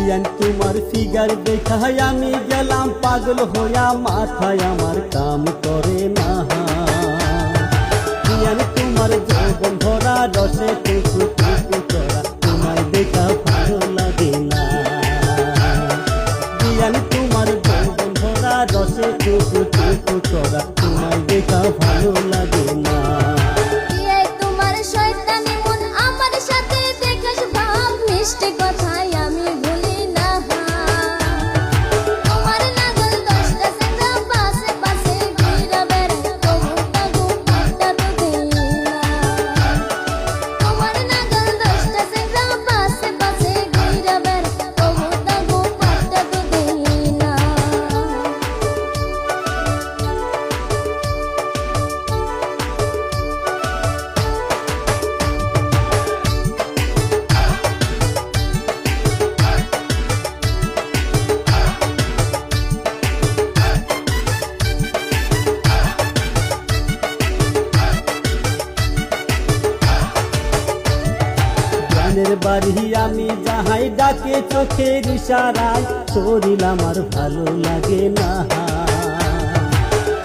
বিয়ান তোমার ফিগার দেখায় আমি গেলাম পাগল হইয়া, মাথায় আমার কাম করে না। বিয়ান তোমার যৌবন ভরা রসে টুকু টুকু করা, তোমায় দেখা ভালো লাগে না। বিয়ান তোমার যৌবন ভরা রসে টুকু টুকু করা, তোমায় দেখা ভালো লাগে না। গানের বাড়ি আমি যাহাই ডাকে চোখের ইশারায়, শরীর আমার ভালো লাগে না।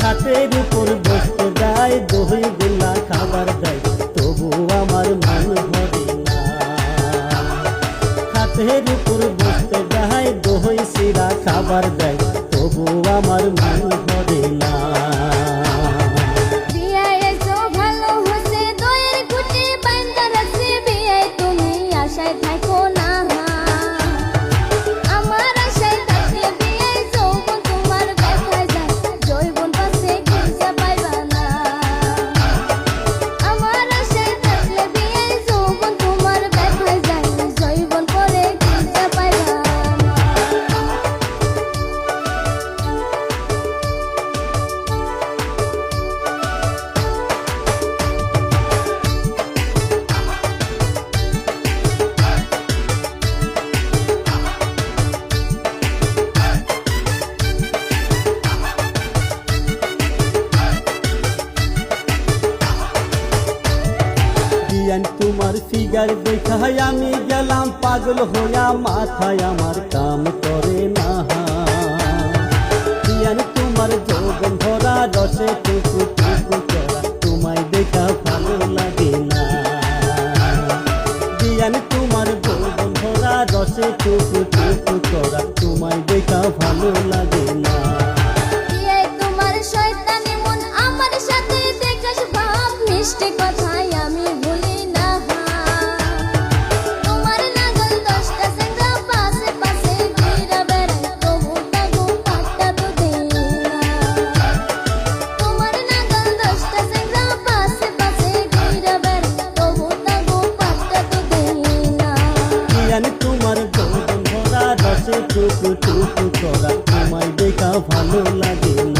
খাটের উপর বসতে দেয়, দই গোলা খাবার দেয়, তবু আমার মন ভরে না। খাটের উপর বসতে দেয়, দই শিরা খাবার দেয়, তবু আমার মন ভরে না। বিয়ান তোমার ফিগার দেখায় আমি গেলাম পাগল হইয়া, মাথায় আমার কাম করে না। বিয়ান তোমার যৌবন ভরা রসে টুকু টুকু করা, তোমায় দেখা ভালো লাগে না। বিয়ান তোমার যৌবন ভরা রসে টুকু টুকু করা, তোমায় দেখা ভালো লাগে না। তোমার যৌবন ভরা রসে টুকু টুকু করা, তোমায় দেখা ভালো লাগে না।